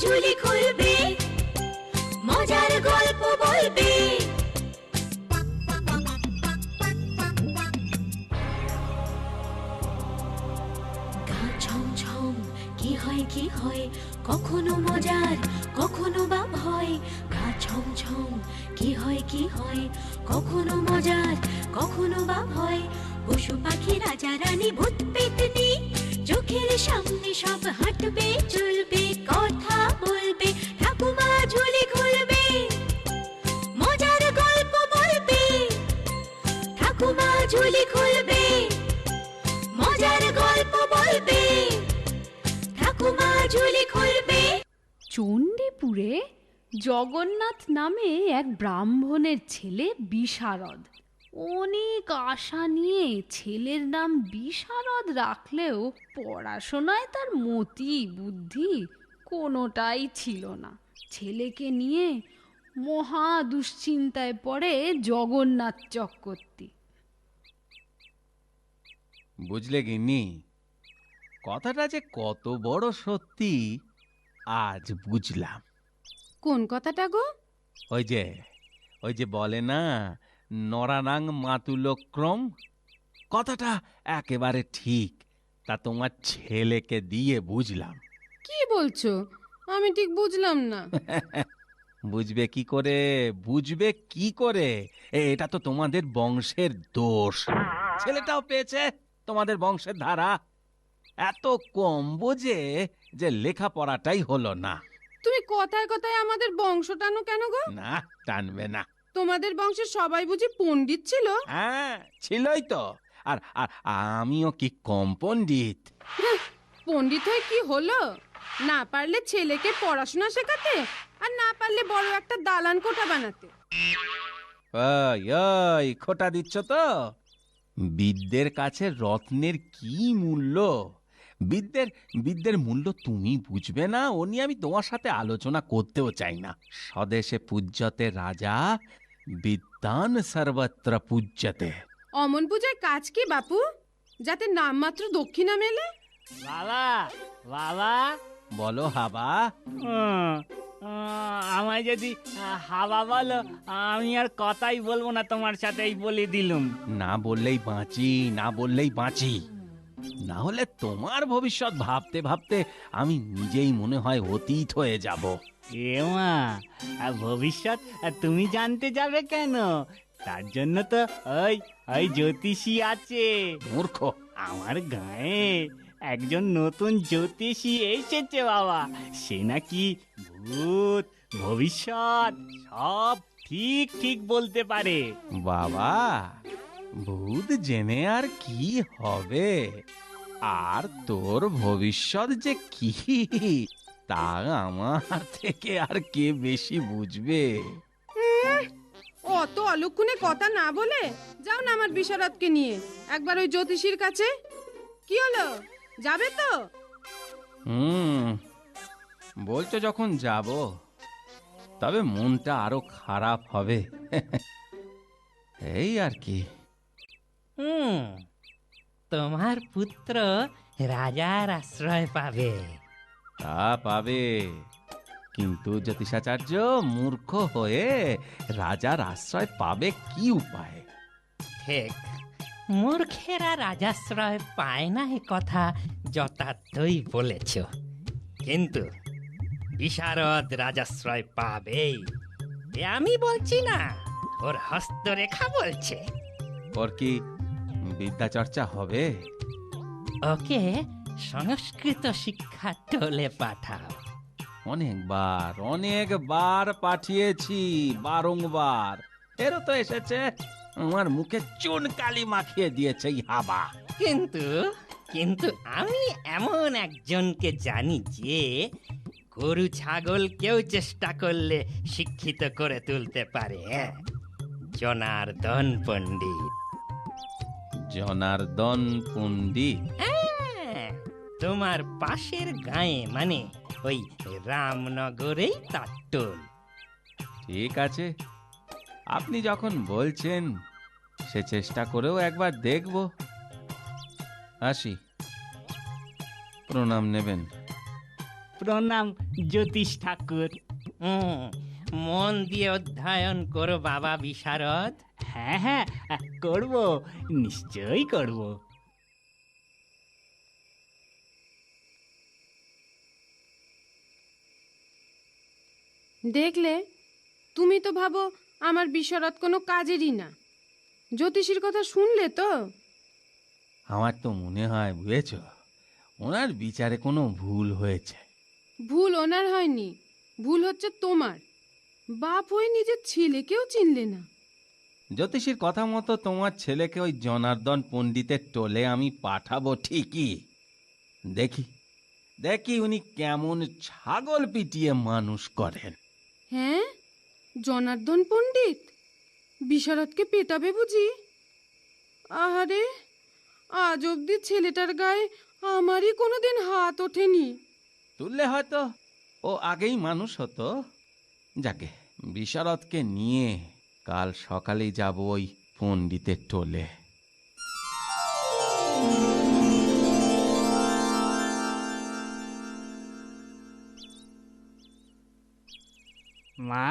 ঝুলি খুলবে, মজার গল্প বলবে। গা ছমছম কি হয় কি হয়, কখনো মজার কখনো বা ভয়। গা ছমছম কি হয় কি হয়, কখনো মজার কখনো বা ভয়। পশু পাখি রাজা রানী ভূত পেতনি, চোখের সামনে সব হাঁটবে চলবে, কথা বলবে, ঠাকুমা ঝুলি খুলবে, মজার গল্প বলবে। ঠাকুমা ঝুলি খুলবে, মজার গল্প বলবে। ঠাকুমা ঝুলি খুলবে। চণ্ডীপুরে জগন্নাথ নামে এক ব্রাহ্মণের ছেলে বিশারদ। অনেক আশা নিয়ে ছেলের নাম বিশারদ রাখলেও পড়াশোনায় তার মতি বুদ্ধি কোনোটাই ছিল না। ছেলেকে নিয়ে মহা দুশ্চিন্তায় পড়ে জগন্নাথ চক্রবর্তী। বুঝলে গিন্নি, কথাটা যে কত বড় সত্যি আজ বুঝলাম। কোন কথাটা গো? ওই যে বলে না, নরানাং মাতুলক্রম, কথাটা একেবারে ঠিক। তা তোমার ছেলেকে দিয়ে বুঝলাম। কি বলছো? আমি ঠিক বুঝলাম না। বুঝবে কি করে? এটা তো তোমাদের বংশের দোষ। ছেলেটাও পেয়েছে তোমাদের বংশের ধারা। এত কম বোঝে যে লেখাপড়াটাই হলো না। তুমি কথায় কথায় আমাদের বংশ টানো কেন গো? না, টানবে না। তোমাদের বংশের সবাই বুঝি পণ্ডিত ছিল? হ্যাঁ, ছিলই তো। আর আর আমিও কি কম পণ্ডিত? পণ্ডিত হয়ে কি হলো? না পারলে ছেলেকে পড়াশোনা শেখাতে, আর না পারলে বড় একটা দালান কোঠা বানাতে। ওই খোটা দিচ্ছ তো? বিদ্যের কাছে রত্নের কি মূল্য? বিদ্যের মূল্য তুমি বুঝবে না, ও নিয়ে আমি তোমার সাথে আলোচনা করতেও চাই না। স্বদেশে পূজ্যতে রাজা, বিদ্যান সর্বত্র পূজ্যতে। অমন পূজার কাজ কি বাপু, যাতে নামমাত্র দক্ষিণা মেলে? বাবা বাবা, বলো হাবা। আমায় যদি হাওয়া বলো, আমি আর কথাই বলবো না, তোমার সাথেই বলে দিলুম। না বললেই বাঁচি। না হলে তোমার ভবিষ্যৎ ভাবতে ভাবতে আমি নিজেই মনে হয় অতীত হয়ে যাব। এ মা, ভবিষ্যৎ তুমি জানতে যাবে কেন? তার জন্য তো ওই জ্যোতিষী আছে। মূর্খ! আমার গায়ে একজন নতুন জ্যোতিষী এসেছে বাবা। সে নাকি ভূত ভবিষ্যৎ সব ঠিক ঠিক বলতে পারে। বাবা, ভূত জেনে আর কি হবে? আর তোর ভবিষ্যৎ যে কি তা আমার থেকে আর কে বেশি বুঝবে? অত অলক্ষণে কথা না বলে যাও না আমার বিশারদকে নিয়ে একবার ওই জ্যোতিষীর কাছে। কি হলো, যাবে তো? বলছো যখন যাব, তবে মনটা আরো খারাপ হবে। এই আর কি। তোমার পুত্র রাজার আশ্রয় পাবে। তা পাবে, কিন্তু জ্যোতিষাচার্য মূর্খ হয়ে রাজার আশ্রয় পাবে কি উপায়? ঠিক, মূর্খেরা রাজাশ্রয় পায় না, এ কথা যথার্থই বলেছ। কিন্তু বিশারদ রাজাশ্রয় পাবেই, এ আমি বলছি না, ওর হস্তরেখা বলছে। ওর কি বিদ্যা চর্চা হবে? ওকে সংস্কৃত শিক্ষা টোলে পাঠাও। অনেকবার পাঠিয়েছি, বারংবার। এরও তো এসেছে, আমার মুখে চুন কালি মাখিয়ে দিয়েছে এই হাবা। কিন্তু আমি এমন একজনকে জানি যে গরু ছাগল কেউ চেষ্টা করলে শিক্ষিত করে তুলতে পারে। জনার্দন পণ্ডিত। জনার্দন পণ্ডিত? তোমার পাশের গায়ে, মানে ওই রামনগরেই তার টোল। ঠিক আছে, আপনি যখন বলছেন, সে চেষ্টা করেও একবার দেখব। আসি, প্রণাম নেবেন। প্রণাম জ্যোতিষ ঠাকুর। হুম, মন দিয়ে অধ্যয়ন করো বাবা বিশারদ। হ্যাঁ হ্যাঁ, করব, নিশ্চয়ই করব। দেখলে, তুমি তো ভাবো আমার বিশরৎ কোনো কাজেরই না। জ্যোতিষীর কথা শুনলে তো? আমার তো মনে হয় বুঝেছ, ওনার বিচারে কোনো ভুল হয়েছে। ভুল ওনার হয়নি, ভুল হচ্ছে তোমার। বাপ হয়ে নিজের ছেলেকেও চিনলে না। জ্যোতিষীর কথা মতো তোমার ছেলেকে ওই জনার্দন পণ্ডিতের টোলে আমি পাঠাবো ঠিকই। দেখি দেখি উনি কেমন ছাগল পিটিয়ে মানুষ করেন। হ্যাঁ, জনার্দন পণ্ডিত বিশারদকে পেটাবে বুঝি? আহারে, আজ অব্দি ছেলেটার গায়ে আমারই কোনোদিন হাত ওঠেনি। তুললে হয়তো ও আগেই মানুষ হতো। যাকে, বিশারদকে নিয়ে কাল সকালেই যাব ওই পণ্ডিতের টোলে। মা,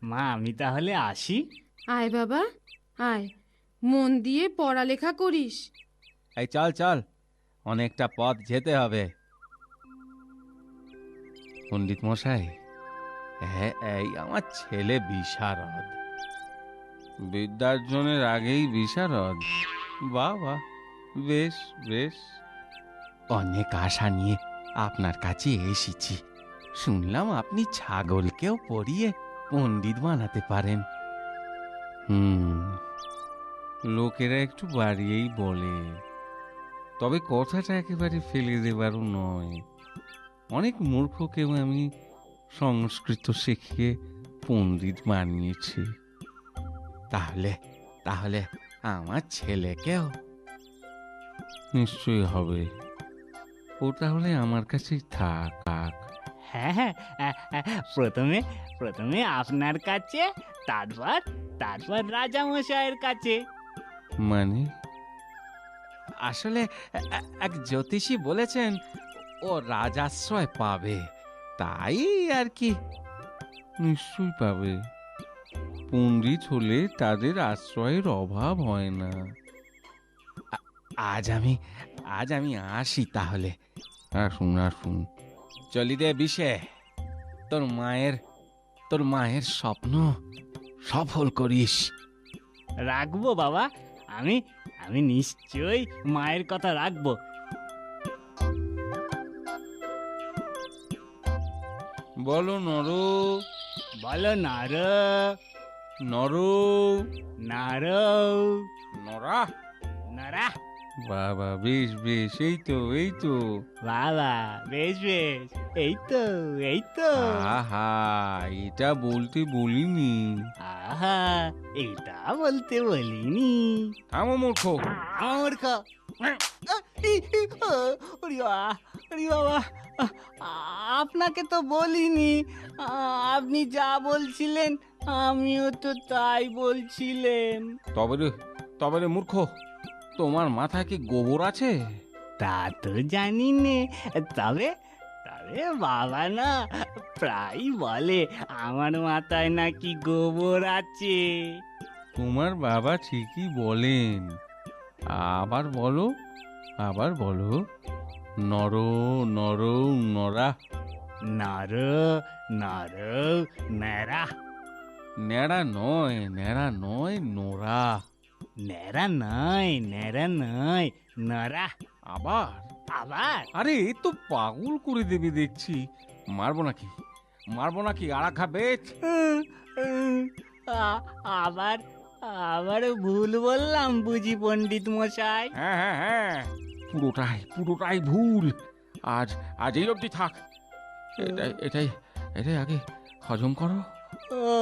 মা আমি তাহলে আসি। আয় বাবা, আয়, মন দিয়ে পড়ালেখা করিস। এই চল চল, অনেকটা পথ যেতে হবে। পণ্ডিত মশাই, হ্যাঁ, এই আমার ছেলে বিশারদ। বিদ্যার্জনের আগেই বিশারদ? বাহ বাহ, বেশ বেশ। অনেক আশা নিয়ে আপনার কাছে এসেছি। শুনলাম আপনি ছাগলকেও পরিয়ে পণ্ডিত বানাতে পারেন। লোকেরা একটু বাড়িয়েই বলে, তবে কথাটা একেবারে ফেলে দেবারও নয়। অনেক মূর্খকেও আমি সংস্কৃত শিখিয়ে পণ্ডিত বানিয়েছি। তাহলে তাহলে আমার ছেলেকেও নিশ্চয়ই হবে। ও তাহলে আমার কাছেই থাক। হ্যাঁ হ্যাঁ, প্রথমে প্রথমে আপনার কাছে, তারপর তারপর রাজামশাইয়ের কাছে। মানে, আসলে এক জ্যোতিষী বলেছেন ও রাজাশ্রয় পাবে, তাই আর কি। নিশ্চয়ই পাবে। পণ্ডিত হলে তাদের আশ্রয়ের অভাব হয় না। আজ আমি আসি তাহলে। আসুন। চলি রে বিশে, তোর মায়ের স্বপ্ন সফল করিস। রাখবো বাবা, আমি আমি নিশ্চয়ই মায়ের কথা রাখবো। বলো নরো, বলো নার, নরো, নার, নরা। নারা। বাবা, বেশ বেশ, এই তো। বাবা, বেশ বেশ, এই তো। আহা, এটা বলতে বলিনি। আহা, এটা বলতে বলিনি। থামো মূর্খ। মূর্খ। বাবা, আপনাকে তো বলিনি। আপনি যা বলছিলেন আমিও তো তাই বলছিলেন। তবে রে মূর্খ, তোমার মাথায় কি গোবর আছে? তা তো জানি নে, তবে তবে বাবা না প্রায় বলে আমার মাথায় নাকি গোবর আছে। তোমার বাবা ঠিকই বলেন। আবার বলো। নর, নরা। নর, নেড়া। নেড়া নয়, নোরা। নেড়া নয়, নরা। আবার? আরে, এ তো পাগল করে দেবে দেখছি। মারবো নাকি আড়া বেচ? আবার ভুল বললাম বুঝি পণ্ডিত মশাই? হ্যাঁ, পুরোটাই ভুল। আজ এই অবধি থাক। এটাই আগে হজম করো। ও,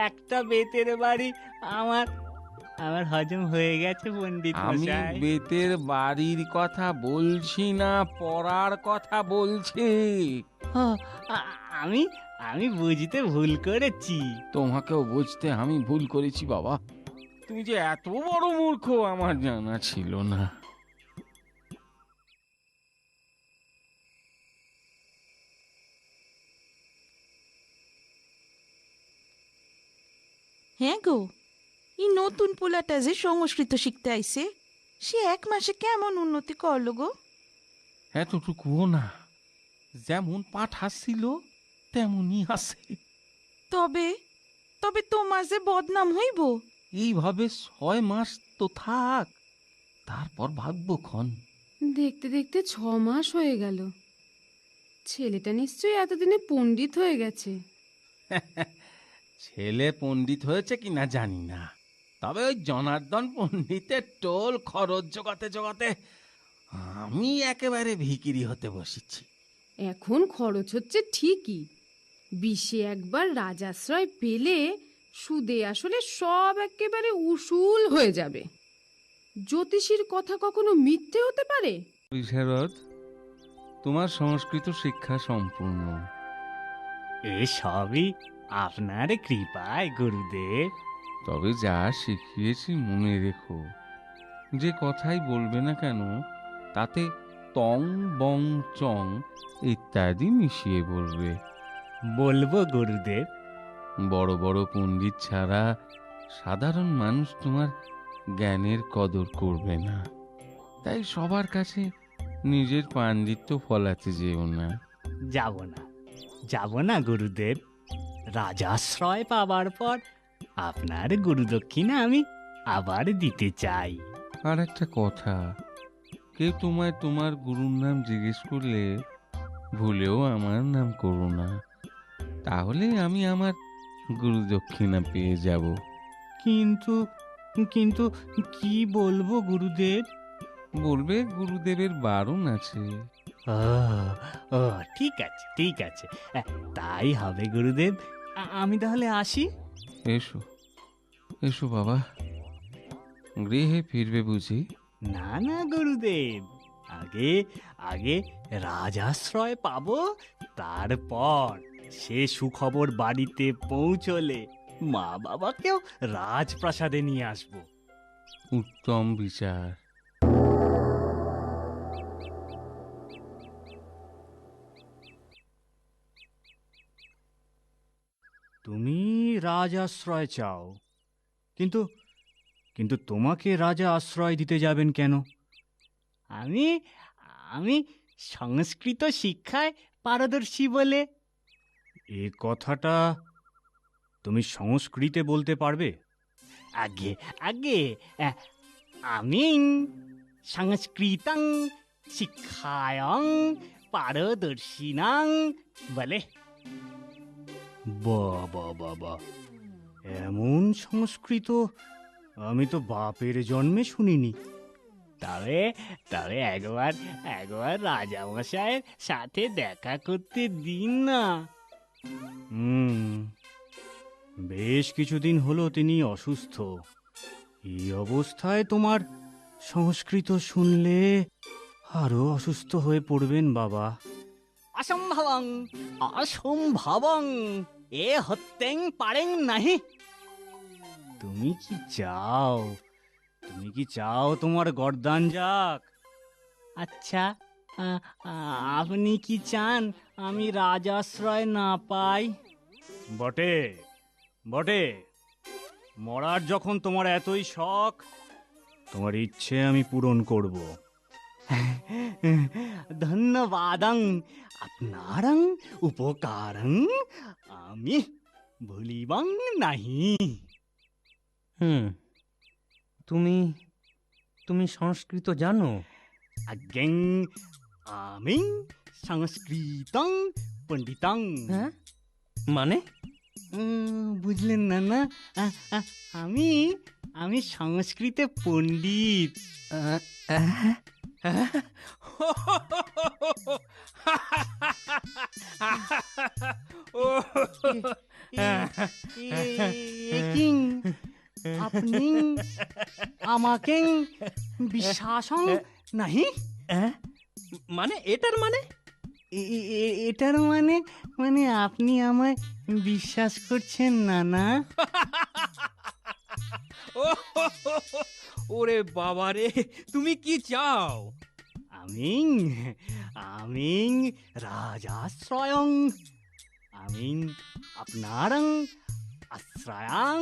একটা বেতের বাড়ি আমার হজম হয়ে গেছে পণ্ডিত আমি মশাই। বেতের বাড়ির কথা বলছি না, পড়ার কথা বলছি। ও, আমি বুঝতে ভুল করেছি। তোমাকেও বুঝতে আমি ভুল করেছি বাবা। তুমি যে এত বড় মূর্খ আমার জানা ছিল না। হ্যাঁ গো, এই নতুন পোলাটা যে সংস্কৃত শিখতে আইছে, সে 1 মাসে কেমন উন্নতি করলো গো। এতটুকুও না, যেমন পাঠাচ্ছিল তেমনই আছে। তবে তবে তোমার যে বদনাম হইব। এইভাবে 6 মাস তো থাক, তারপর ভাববো ক্ষণ। দেখতে দেখতে 6 মাস হয়ে গেল। ছেলেটা নিশ্চয়ই এতদিনে পণ্ডিত হয়ে গেছে। ছেলে পণ্ডিত হয়েছে কিনা জানি না, তবে ওই জনার্দন পণ্ডিতের টোল খরচ জোগাতে জোগাতে আমি একেবারে ভিকিরি হতে বসেছি। এখন খরচ হচ্ছে ঠিকই, বিষে একবার রাজাশ্রয় পেলে সুদে আসলে সব একেবারে উসুল হয়ে যাবে। জ্যোতিষীর কথা কখনো মিথ্যে হতে পারে? বিশারদ, তোমার সংস্কৃত শিক্ষা সম্পূর্ণ। এ সবই আপনার কৃপায় গুরুদেব। তবে যা শিখিয়েছি মনে রেখো, যে কথাই বলবে না কেন তাতে তং বং চং ইত্যাদি মিশিয়ে বলবে। বলবো গুরুদেব। বড় বড় পণ্ডিত ছাড়া সাধারণ মানুষ তোমার জ্ঞানের কদর করবে না, তাই সবার কাছে নিজের পাণ্ডিত্য ফলাতে যেও না। যাব না গুরুদেব। রাজাশ্রয় পাবার পর আপনার গুরুদক্ষিণা আমি আবার দিতে চাই। আর একটা কথা, কেউ তোমায় তোমার গুরুর নাম জিজ্ঞেস করলে ভুলেও আমার নাম করো না, তাহলে আমি আমার গুরু দক্ষিণা পেয়ে যাব। কিন্তু কিন্তু কি বলবো গুরুদেব? বলবে গুরুদেবের বারণ আছে। ও ও ঠিক আছে ঠিক আছে, তাই হবে গুরুদেব। আমি তাহলে আসি। এসো এসো বাবা, গৃহে ফিরবে বুঝি? না না গুরুদেব, আগে আগে রাজাশ্রয় পাবো, তারপর সে সুখবর বাড়িতে পৌঁছলে মা বাবাকেও রাজপ্রাসাদে নিয়ে আসবো। উত্তম বিচার। তুমি রাজাশ্রয় চাও, কিন্তু কিন্তু তোমাকে রাজা আশ্রয় দিতে যাবেন কেন? আমি আমি সংস্কৃত শিক্ষায় পারদর্শী বলে। এ কথাটা তুমি সংস্কৃতে বলতে পারবে? আগে আগে আমি সংস্কৃতং শিক্ষায়ং পারদর্শিনাং বলে। বাবা বাবা, এমন সংস্কৃত আমি তো বাপের জন্মে শুনিনি। তবে তবে একবার একবার রাজামশাইয়ের সাথে দেখা করতে দিন না। বেশ কিছুদিন হলো তিনি অসুস্থ। এই অবস্থায় তোমার সংস্কৃত শুনলে আরো অসুস্থ হয়ে পড়বেন বাবা। অসম্ভবং অসম্ভবং এ হতেং পারেং নাহি। তুমি কি চাও, তুমি কি চাও তোমার গর্দান যাক? আচ্ছা, আপনি কি চান আমি রাজাশ্রয় না পাই? বটে বটে, মরার যখন তোমার এতই শখ, তোমার ইচ্ছে আমি পূরণ করব। ধন্যবাদং আপনারং উপকারং আমি ভুলিবাং নাহি। তুমি তুমি সংস্কৃত জানো? আজ্ঞেং আমি সংস্কৃতং পণ্ডিতং। হ্যাঁ, মানে? বুঝলেন না না? আমি আমি সংস্কৃতে পণ্ডিত। আপনি আমাকে বিশ্বাসং নাহি? মানে এটার মানে? এটার মানে মানে আপনি আমায় বিশ্বাস করছেন না না? ওরে বাবা রে, তুমি কি চাও? আমি আমি রাজাশ্রয়ং আমি আপনারং আশ্রয়াং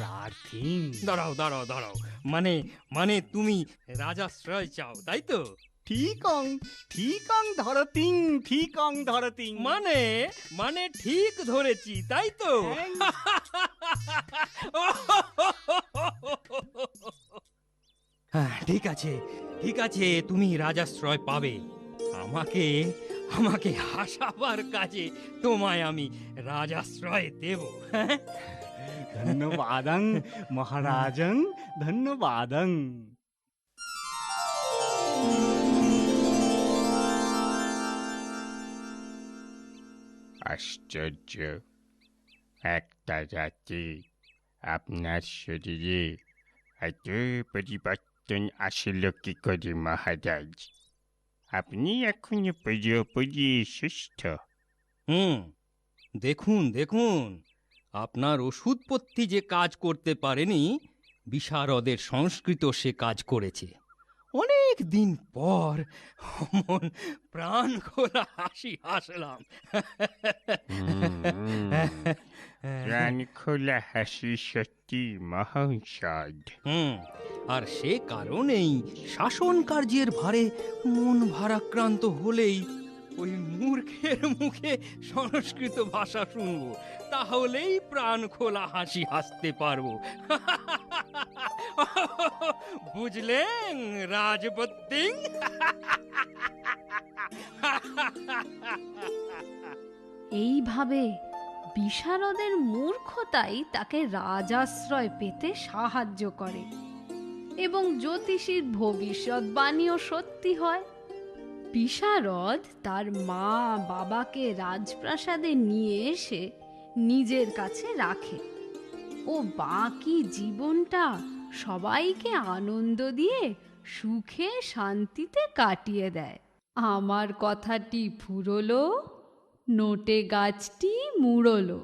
প্রার্থী। দাঁড়াও দাঁড়াও দাঁড়াও, মানে মানে তুমি রাজাশ্রয় চাও, তাই তো? ঠিকং ধরতিং, ঠিকং ধরতিং। মানে মানে ঠিক ধরেছি, তাই তো? হ্যাঁ, ঠিক আছে ঠিক আছে, তুমি রাজাশ্রয় পাবে। আমাকে আমাকে হাসাবার কাজে তোমায় আমি রাজাশ্রয় দেব। হ্যাঁ, ধন্যবাদং মহারাজং, ধন্যবাদং। আশ্চর্য, একটা রাতে আপনার শরীরে এত পরিবর্তন আসলো কি করে মহারাজ? আপনি এখনো পুরোপুরি সুস্থ? দেখুন দেখুন, আপনার ওষুধপত্তি যে কাজ করতে পারেনি, বিশারদের সংস্কৃত সে কাজ করেছে। অনেক দিন পর অমন প্রাণ খোলা হাসি হাসলাম। প্রাণ খোলা হাসি সত্যি মহাস্বাদ। আর সে কারণেই শাসন কার্যের ভারে মন ভারাক্রান্ত হলেই ওই মূর্খের মুখে সংস্কৃত ভাষা শুনবো, তাহলেই প্রাণ খোলা হাসি হাসতে পারবো। বুঝলেন রাজবত্তিং? এইভাবে বিশারদের মূর্খতাই তাকে রাজাশ্রয় পেতে সাহায্য করে এবং জ্যোতিষীর ভবিষ্যৎবাণীও সত্যি হয়। বিশারদ তার মা বাবাকে রাজপ্রাসাদে নিয়ে এসে নিজের কাছে রাখে ও বাকি জীবনটা সবাইকে আনন্দ দিয়ে সুখে শান্তিতে কাটিয়ে দেয়। আমার কথাটি ফুরলো, নোটে গাছটি মুড়লো।